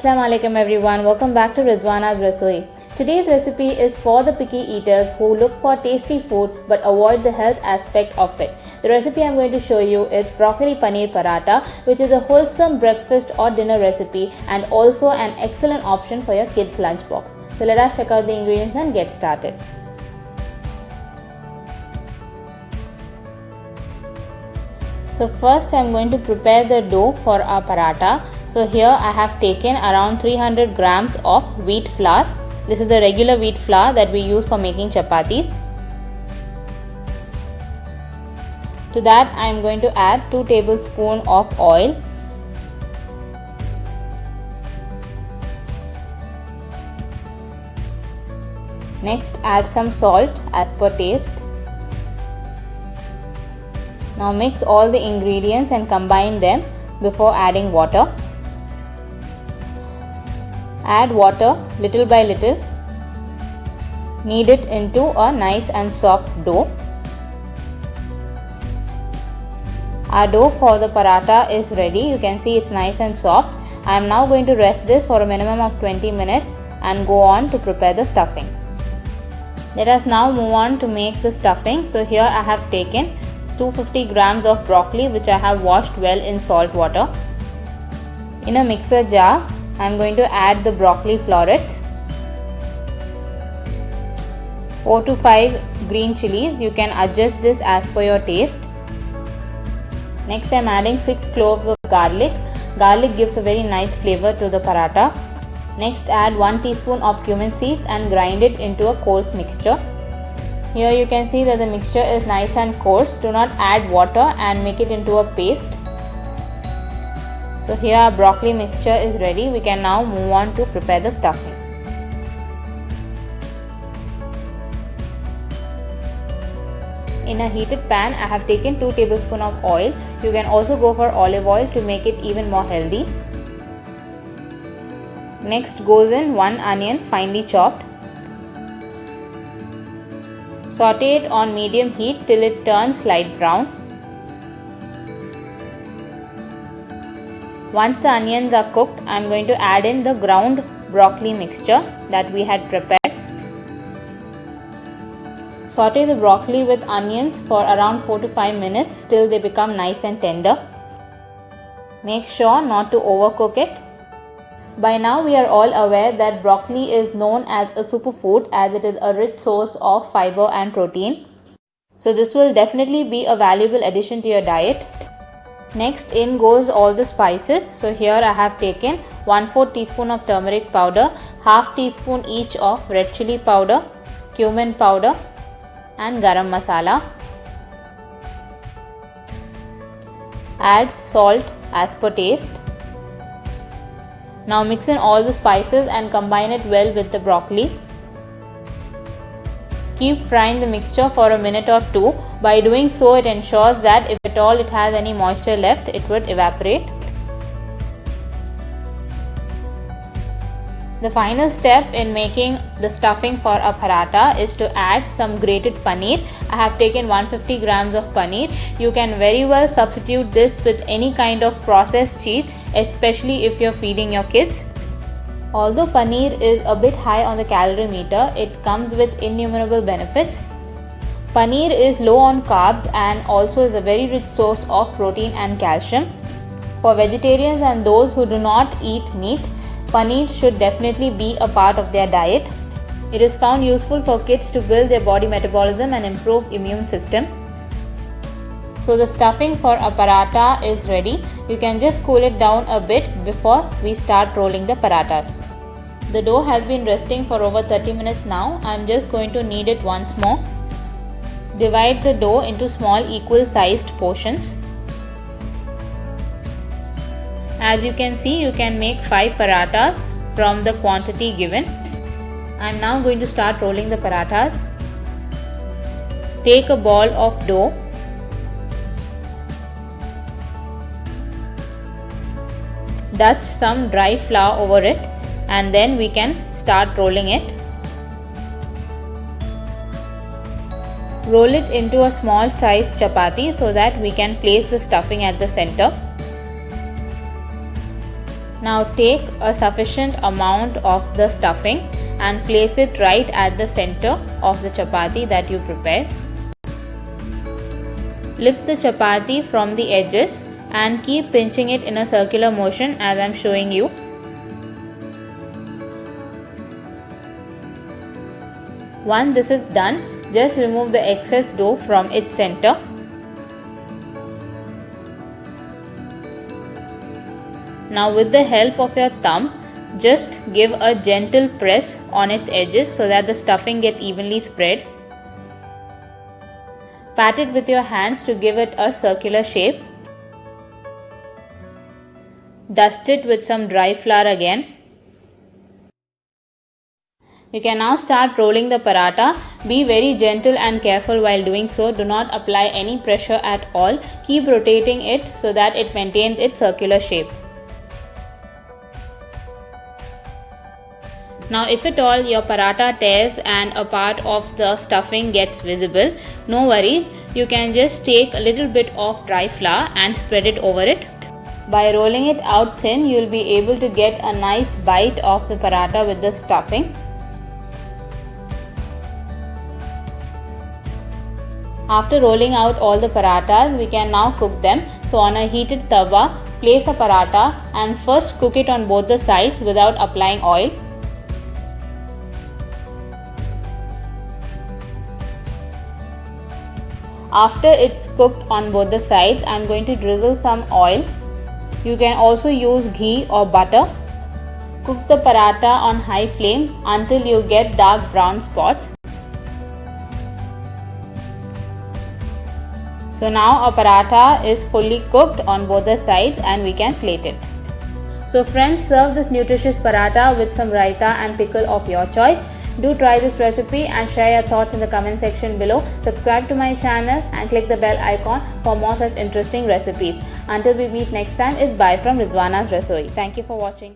Assalamu alaikum everyone, welcome back to Rizwana's Rasoi. Today's recipe is for the picky eaters who look for tasty food but avoid the health aspect of it. The recipe I'm going to show you is broccoli paneer paratha, which is a wholesome breakfast or dinner recipe and also an excellent option for your kids' lunchbox. So let us check out the ingredients and get started. So first I'm going to prepare the dough for our paratha. So here I have taken around 300 grams of wheat flour. This is the regular wheat flour that we use for making chapatis. To that I am going to add 2 tablespoons of oil. Next add some salt as per taste. Now mix all the ingredients and combine them before adding water. Add water little by little. Knead it into a nice and soft dough. Our dough for the paratha is ready. You can see it's nice and soft. I am now going to rest this for a minimum of 20 minutes and go on to prepare the stuffing. Let us now move on to make the stuffing. So here I have taken 250 grams of broccoli which I have washed well in salt water. In a mixer jar, I am going to add the broccoli florets, 4 to 5 green chilies. You can adjust this as per your taste. Next I am adding 6 cloves of garlic. Garlic gives a very nice flavor to the paratha. Next add 1 teaspoon of cumin seeds and grind it into a coarse mixture. Here you can see that the mixture is nice and coarse. Do not add water and make it into a paste. So here our broccoli mixture is ready. We can now move on to prepare the stuffing. In a heated pan, I have taken 2 tablespoons of oil. You can also go for olive oil to make it even more healthy. Next goes in 1 onion finely chopped. Saute it on medium heat till it turns light brown. Once the onions are cooked, I am going to add in the ground broccoli mixture that we had prepared. Saute the broccoli with onions for around 4 to 5 minutes till they become nice and tender. Make sure not to overcook it. By now we are all aware that broccoli is known as a superfood as it is a rich source of fiber and protein. So this will definitely be a valuable addition to your diet. Next in goes all the spices. So here I have taken 1/4 teaspoon of turmeric powder, half teaspoon each of red chili powder, cumin powder and garam masala. Add salt as per taste. Now mix in all the spices and combine it well with the broccoli. Keep frying the mixture for a minute or 2. By doing so, it ensures that if at all it has any moisture left, it would evaporate. The final step in making the stuffing for a paratha is to add some grated paneer. I have taken 150 grams of paneer. You can very well substitute this with any kind of processed cheese, especially if you're feeding your kids. Although paneer is a bit high on the calorie meter, it comes with innumerable benefits. Paneer is low on carbs and also is a very rich source of protein and calcium. For vegetarians and those who do not eat meat, paneer should definitely be a part of their diet. It is found useful for kids to build their body metabolism and improve immune system. So the stuffing for a paratha is ready. You can just cool it down a bit before we start rolling the parathas. The dough has been resting for over 30 minutes now. I am just going to knead it once more. Divide the dough into small equal sized portions. As you can see, you can make 5 parathas from the quantity given. I am now going to start rolling the parathas. Take a ball of dough. Dust some dry flour over it and then we can start rolling it. Roll it into a small size chapati so that we can place the stuffing at the center. Now take a sufficient amount of the stuffing and place it right at the center of the chapati that you prepare. Lift the chapati from the edges and keep pinching it in a circular motion as I am showing you. Once this is done, just remove the excess dough from its center. Now with the help of your thumb, just give a gentle press on its edges so that the stuffing gets evenly spread. Pat it with your hands to give it a circular shape. Dust it with some dry flour again. You can now start rolling the paratha. Be very gentle and careful while doing so. Do not apply any pressure at all. Keep rotating it so that it maintains its circular shape. Now if at all your paratha tears and a part of the stuffing gets visible, no worry, you can just take a little bit of dry flour and spread it over it. By rolling it out thin, you will be able to get a nice bite of the paratha with the stuffing. After rolling out all the parathas, we can now cook them. So on a heated tawa, place a paratha and first cook it on both the sides without applying oil. After it's cooked on both the sides, I am going to drizzle some oil. You can also use ghee or butter. Cook the paratha on high flame until you get dark brown spots. So now our paratha is fully cooked on both the sides and we can plate it. So friends, serve this nutritious paratha with some raita and pickle of your choice. Do try this recipe and share your thoughts in the comment section below. Subscribe to my channel and click the bell icon for more such interesting recipes. Until we meet next time, it's bye from Rizwana's Rasoi. Thank you for watching.